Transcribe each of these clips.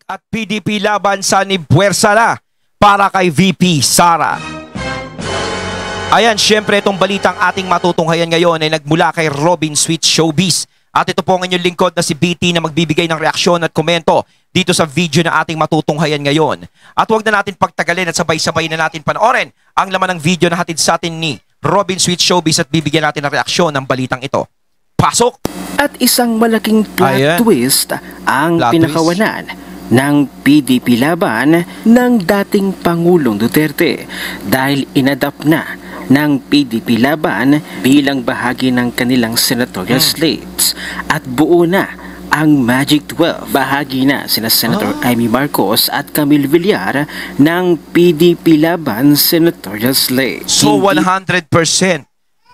at PDP laban sa Nibuwersa na para kay VP Sara. Ayan, syempre itong balitang ating matutunghayan ngayon ay nagmula kay Robin Sweet Showbiz. At ito po ang inyong lingkod na si BT na magbibigay ng reaksyon at komento dito sa video na ating matutunghayan ngayon. At huwag na natin pagtagalin at sabay-sabay na natin panoorin ang laman ng video na hatid sa atin ni Robin Sweet Showbiz at bibigyan natin ng reaksyon ng balitang ito. Pasok! At isang malaking plot twist ang pinakawalan ng PDP laban ng dating Pangulong Duterte dahil inadapt na ng PDP laban bilang bahagi ng kanilang senatorial slates at buo na ang Magic 12. Bahagi na sina Senator Amy Marcos at Camille Villar ng PDP laban senatorial slate. So 100%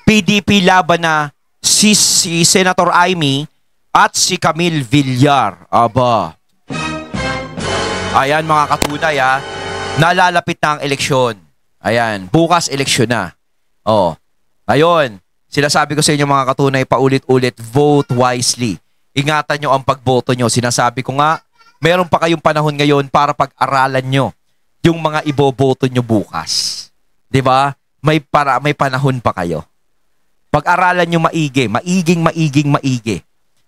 PDP laban na si Senator Amy at si Camille Villar. Aba. Ayan mga katunay nalalapit na ang eleksyon. Ayan, bukas eleksyon na. Oh. Ayun, sinasabi ko sa inyo mga katunay paulit-ulit, vote wisely. Ingatan nyo ang pagboto nyo. Sinasabi ko nga, meron pa kayong panahon ngayon para pag-aralan nyo yung mga iboboto nyo bukas. 'Di ba? May panahon pa kayo. Pag-aralan nyo maigi.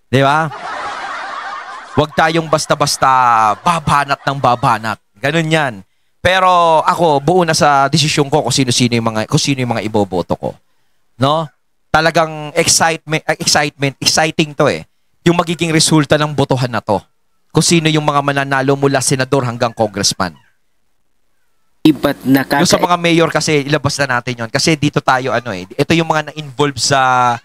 'Di ba? Huwag tayong basta-basta babanat ng babanat. Ganun yan. Pero ako, buo na sa desisyon ko kung sino yung mga iboboto ko. No? Talagang exciting to eh. Yung magiging resulta ng botohan na to. Kung sino yung mga mananalo mula senador hanggang congressman. Yung sa mga mayor kasi, ilabas na natin yon. Kasi dito tayo, ito yung mga na-involve sa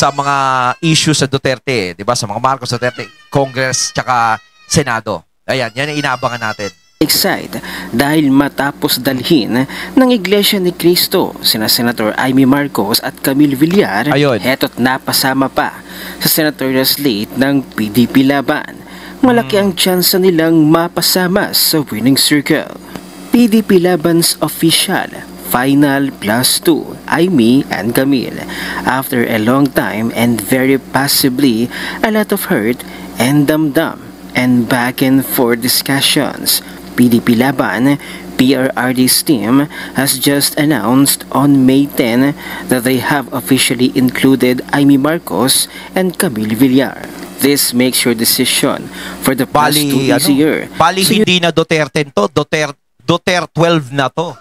mga issues sa Duterte. Diba? Sa mga Marcos Duterte, Congress, tsaka Senado. Ayan, yan ang inaabangan natin. Excited dahil matapos dalhin ng Iglesia ni Cristo sina Senator Amy Marcos at Camille Villar, heto't napasama pa sa senatorial slate ng PDP laban. Malaki ang tsansa nilang mapasama sa winning circle. PDP laban's official final +2, Amy and Camille, after a long time and very possibly a lot of hurt and damdam and back and forth discussions. PDP Laban, PRRD's team, has just announced on May 10 that they have officially included Amy Marcos and Camille Villar. This makes your decision for the past 2 easier. Bali hindi na Duterte to, Duterte 12 na to.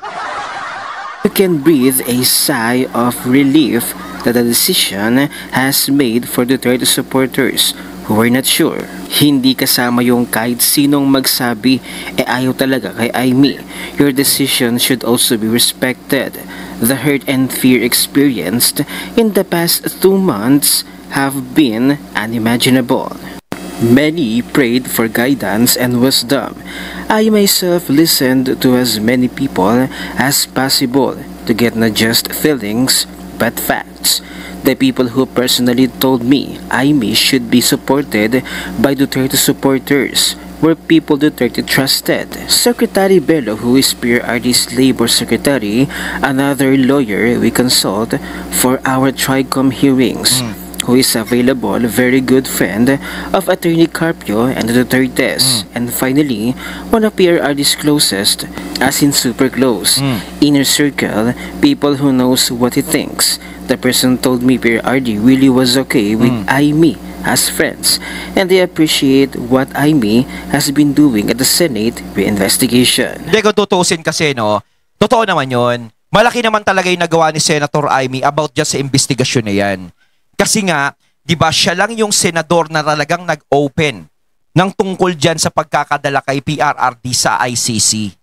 You can breathe a sigh of relief that the decision has made for Duterte supporters who were not sure. Hindi kasama yung kahit sinong magsabi ayaw talaga kay Amy. Your decision should also be respected. The hurt and fear experienced in the past 2 months have been unimaginable. Many prayed for guidance and wisdom. I myself listened to as many people as possible to get not just feelings but facts. The people who personally told me Amy should be supported by Duterte supporters were people Duterte trusted. Secretary Bello, who is PRRD's labor secretary, another lawyer we consult for our TRICOM hearings, who is available, very good friend of Attorney Carpio and the Dutertes. And finally, one of PRRD's closest, as in super close, inner circle, people who knows what he thinks. The person told me PRRD really was okay with Amy as friends, and they appreciate what Amy has been doing at the Senate investigation. Hindi ko tutusin kasi, totoo naman yon. Malaki naman talaga yung nagawa ni Senator Amy about just sa investigasyon na yan. Kasi nga, di ba, siya lang yung senador na talagang nag-open ng tungkol dyan sa pagkakadala kay PRRD sa ICC.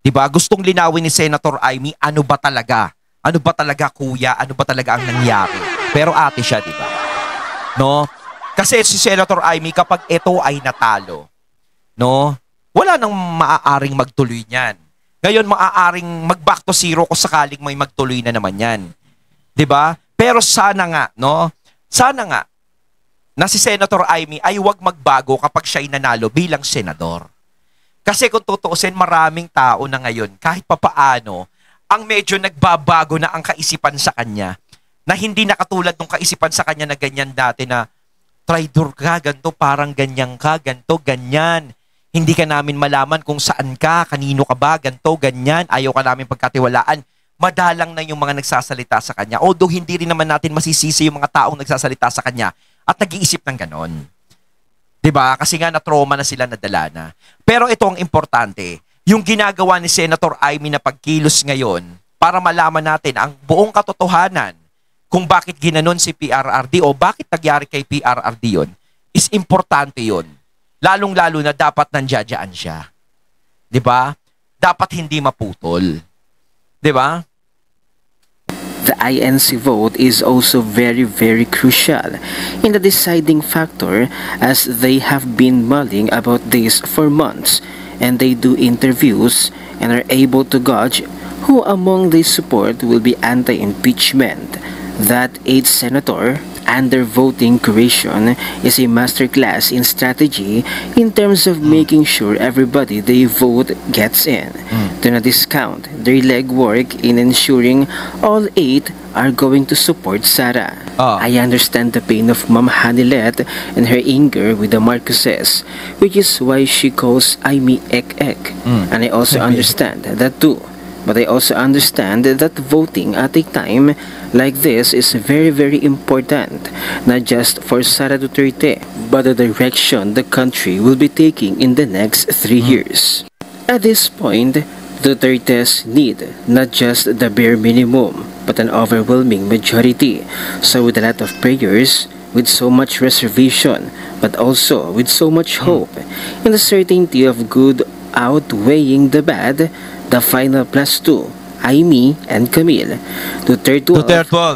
Di ba? Gustong linawin ni Senator Amy, ano ba talaga? Ano ba talaga kuya? Ano ba talaga ang nangyari? Pero ate siya, di ba? No? Kasi si Senator Amy, kapag ito ay natalo, wala nang maaaring magtuloy niyan. Ngayon, maaaring mag-back to zero kung sakaling may magtuloy na naman yan. Di ba? Pero sana nga, sana nga, na si Senator Amy ay huwag magbago kapag siya'y nanalo bilang senador. Kasi kung tutuusin, maraming tao na ngayon, kahit papaano, ang medyo nagbabago na ang kaisipan sa kanya, na hindi nakatulad ng kaisipan sa kanya na ganyan dati na, traitor ka, ganito, parang ganyan ka, ganito, ganyan. Hindi ka namin malaman kung saan ka, kanino ka ba, ganto, ganyan, ayaw ka namin pagkatiwalaan. Madalang na yung mga nagsasalita sa kanya. Although hindi rin naman natin masisisi yung mga taong nagsasalita sa kanya at nag-iisip ng ganon. 'Di ba? Kasi nga na-trauma na sila, nadala na. Pero ito ang importante, yung ginagawa ni Senator Amy na pagkilos ngayon para malaman natin ang buong katotohanan kung bakit ginanon si PRRD o bakit nangyari kay PRRD yun, is importante yun. Lalong-lalo na dapat nandiyan siya. 'Di ba? Dapat hindi maputol. 'Di ba? The INC vote is also very, very crucial in the deciding factor as they have been mulling about this for months and they do interviews and are able to gauge who among they support will be anti-impeachment. That each senator under voting creation is a masterclass in strategy in terms of making sure everybody they vote gets in. Do not discount their legwork in ensuring all 8 are going to support Sara. I understand the pain of Ma'am Hanilet and her anger with the Marcoses, which is why she calls Amy Ek. And I also understand that too. But I also understand that voting at a time like this is very, very important, not just for Sara Duterte, but the direction the country will be taking in the next 3 years. At this point, Dutertes need not just the bare minimum, but an overwhelming majority. So with a lot of prayers, with so much reservation, but also with so much hope, in the certainty of good outweighing the bad, the final +2, Amy and Camille, Duterte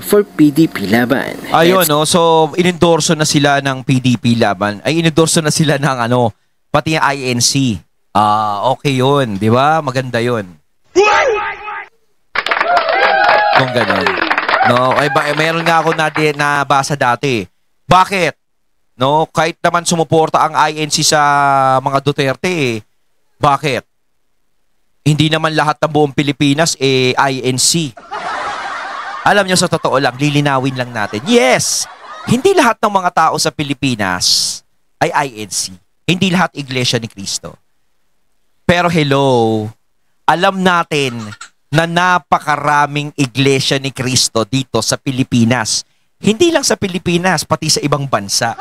for PDP Laban. Ayun, no? So, inendorso na sila ng PDP Laban. Ay, inendorso na sila ng pati yung INC. Okay yun. Di ba? Maganda yun. Kung ganun. No? Mayroon nga ako nabasa dati. Bakit? No? Kahit naman sumuporta ang INC sa mga Duterte, bakit? Hindi naman lahat ng buong Pilipinas INC. Alam nyo, sa totoo lang, lilinawin lang natin. Yes! Hindi lahat ng mga tao sa Pilipinas ay INC. Hindi lahat Iglesia ni Cristo. Pero hello, alam natin na napakaraming Iglesia ni Cristo dito sa Pilipinas. Hindi lang sa Pilipinas, pati sa ibang bansa.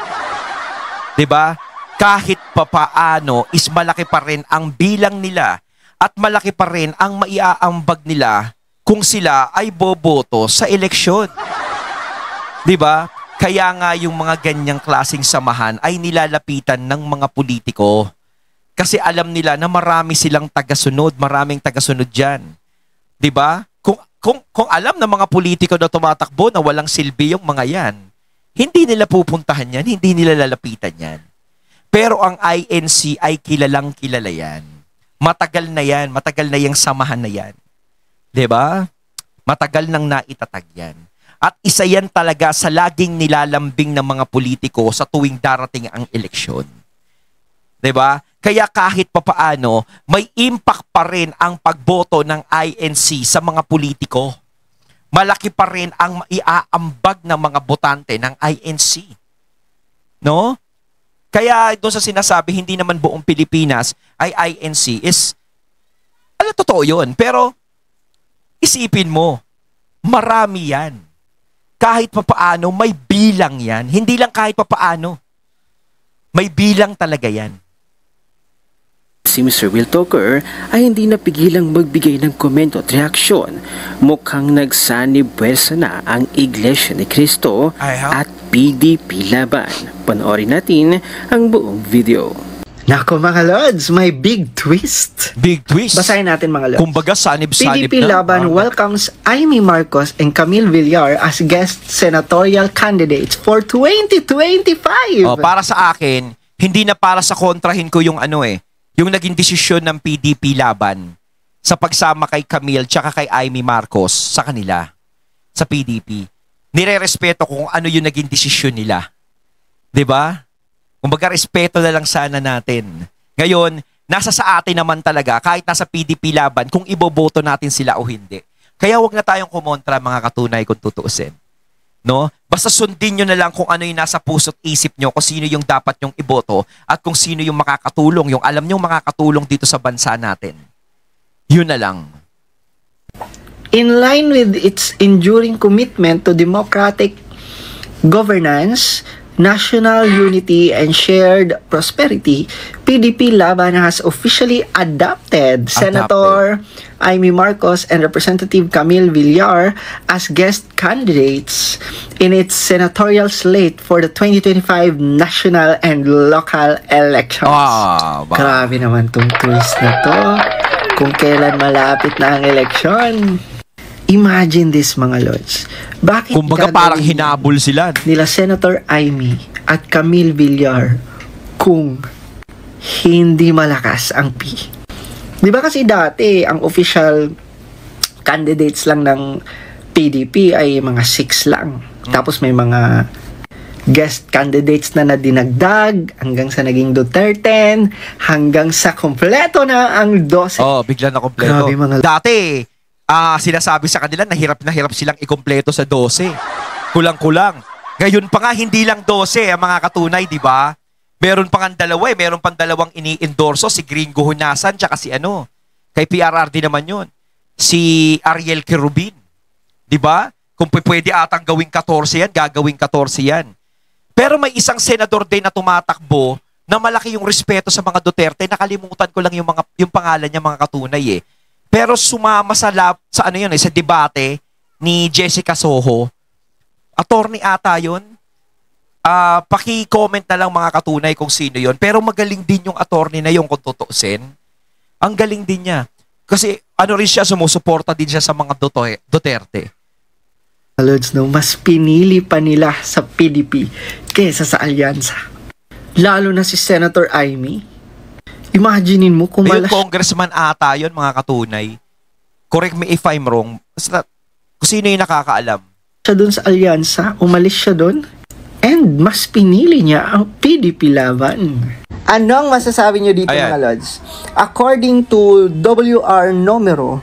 'Di ba? Kahit papaano is malaki pa rin ang bilang nila at malaki pa rin ang maiaambag nila kung sila ay boboto sa eleksyon. 'Di ba? Kaya nga yung mga ganyang klaseng samahan ay nilalapitan ng mga politiko. Kasi alam nila na marami silang tagasunod, maraming tagasunod diyan. 'Di ba? Kung alam ng mga politiko na tumatakbo na walang silbi yung mga yan, hindi nila pupuntahan yan, hindi nila lalapitan yan. Pero ang INC ay kilalang kilala yan. Matagal na yan, matagal na yung samahan na yan. 'Di ba? Matagal nang naitatag yan. At isa yan talaga sa laging nilalambing ng mga politiko sa tuwing darating ang eleksyon. 'Di ba? Kaya kahit papaano, may impact pa rin ang pagboto ng INC sa mga politiko. Malaki pa rin ang maiaambag ng mga botante ng INC. No? Kaya doon sa sinasabi, hindi naman buong Pilipinas ay INC is, totoo yun. Pero, isipin mo, marami yan. Kahit papaano, may bilang yan. Hindi lang kahit papaano. May bilang talaga yan. Si Mr. Will Talker ay hindi napigilang magbigay ng komento at reaksyon. Mukhang nagsanib pwersa na ang Iglesia ni Cristo at PDP Laban. Panoorin natin ang buong video. Nako mga Lods, may big twist. Big twist. Basahin natin mga Lods. Kumbaga sanib-sanib PDP Laban welcomes Amy Marcos and Camille Villar as guest senatorial candidates for 2025. Para sa akin, hindi na para sa kontrahin ko yung yung naging desisyon ng PDP Laban sa pagsama kay Camille tsaka kay Amy Marcos sa kanila, sa PDP. Nire-respeto kung ano yung naging desisyon nila. 'Di ba? Kumbaga, respeto na lang sana natin. Ngayon, nasa sa atin naman talaga, kahit nasa PDP Laban, kung iboboto natin sila o hindi. Kaya wag na tayong kumontra, mga katunay, kung tutuusin. No? Basta sundin nyo na lang kung ano yung nasa puso't isip nyo, kung sino yung dapat yung iboto, at kung sino yung makakatulong, yung alam nyo makakatulong dito sa bansa natin. Yun na lang. In line with its enduring commitment to democratic governance, national unity, and shared prosperity, PDP Laban has officially adopted Senator Amy Marcos and Representative Camille Villar as guest candidates in its senatorial slate for the 2025 national and local elections. Grabe naman tong twist na to. Kung kailan malapit na ang eleksyon. Imagine this, mga lords. Bakit kumbaga parang hinabol sila nila Senator Amy at Camille Villar kung hindi malakas ang P? Di ba kasi dati ang official candidates lang ng PDP ay mga 6 lang. Tapos may mga guest candidates na nadinagdag hanggang sa naging Duterte, hanggang sa kompleto na ang 12. Oh, bigla na kompleto. Grabe, mga dati sinasabi sa kanila na hirap silang ikumpleto sa 12. Kulang-kulang. Ngayon pa nga, hindi lang 12 ang mga katunay, di ba? Meron pa nga dalawa eh. Meron pang dalawang ini-endorso, si Gringo Hunasan, tsaka si kay PRRD naman yun. Si Ariel Querubin. Di ba? Kung pwede atang gawing 14 yan, gagawing 14 yan. Pero may isang senador din na tumatakbo na malaki yung respeto sa mga Duterte. Nakalimutan ko lang yung pangalan niya, mga katunay eh. Pero sumama sa debate ni Jessica Soho. Attorney ata yun. Paki-comment na lang, mga katunay, kung sino yun. Pero magaling din yung attorney na yun kung tutuusin. Ang galing din niya. Kasi rin siya, sumusuporta din siya sa mga Duterte. Lords, no, mas pinili pa nila sa PDP kaysa sa alyansa. Lalo na si Senator Amy. Imaginein mo kung yung congressman ata yun, mga katunay. Correct me if I'm wrong. Basta, kung sino yung nakakaalam. Siya dun sa alyansa, umalis siya dun. And mas pinili niya ang PDP Laban. Ano ang masasabi niyo dito, mga Lods? According to WR Numero,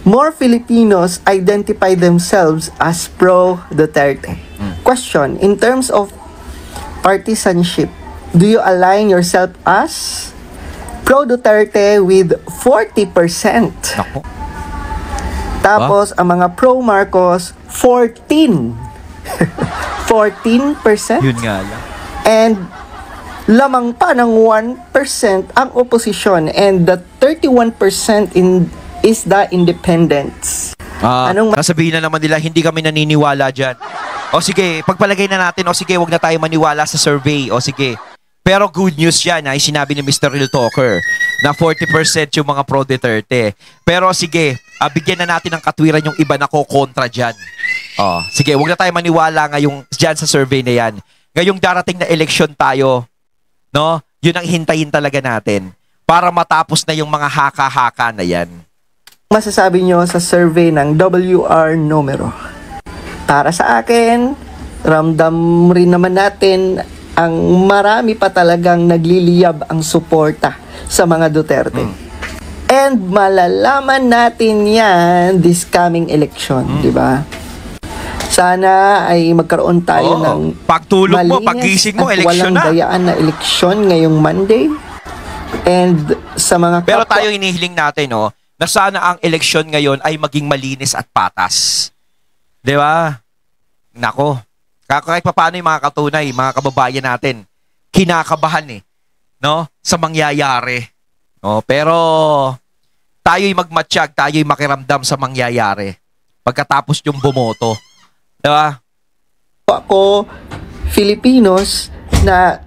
more Filipinos identify themselves as pro-Duterte. Question, in terms of partisanship, do you align yourself as pro-Duterte with 40%? Nako. Tapos, ang mga pro-Marcos, 14%. 14%? Yun nga lang. And lamang pa ng 1% ang opposition, and the 31% is the independents. Nasabihin na naman nila, hindi kami naniniwala dyan. O sige, pagpalagay na natin, o sige, wag na tayo maniwala sa survey. O sige. Pero good news yan, sinabi ni Mr. Real Talker na 40% yung mga pro-Duterte. Pero sige, bigyan na natin ng katwiran yung iba na kontra dyan. Sige, wag na tayo maniwala ngayong dyan sa survey na yan. Ngayong darating na eleksyon tayo, no? Yun ang hintayin talaga natin para matapos na yung mga haka-haka na yan. Masasabi nyo sa survey ng WR Numero? Para sa akin, ramdam rin naman natin ang marami pa talagang nagliliyab ang suporta sa mga Duterte. And malalaman natin yan this coming election, di ba? Sana ay magkaroon tayo ng pagtulog mo, pagising mo, eleksyon na. Walang dayaan na eleksyon ngayong Monday. And sa mga pero tayo hinihiling natin, na sana ang eleksyon ngayon ay maging malinis at patas. Di ba? Nako. Kahit pa paano yung mga katunay, mga kababayan natin, kinakabahan no? Sa mangyayari. Pero tayo'y magmatsyag, tayo'y makiramdam sa mangyayari pagkatapos yung bumoto. Diba? Ako, Filipinos, na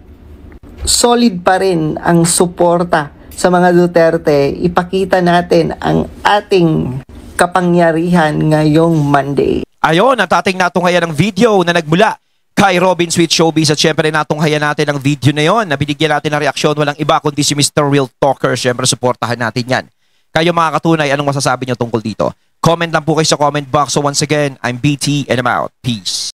solid pa rin ang suporta sa mga Duterte, ipakita natin ang ating kapangyarihan ngayong Monday. Ayon, natating natunghayan ng video na nagmula kay Robin Sweet Showbiz at syempre natunghayan natin ang video na yon na binigyan natin ng reaksyon. Walang iba kundi si Mr. Real Talker. Syempre suportahan natin yan. Kayo mga katunay, anong masasabi nyo tungkol dito? Comment lang po kayo sa comment box. So once again, I'm BT and I'm out. Peace.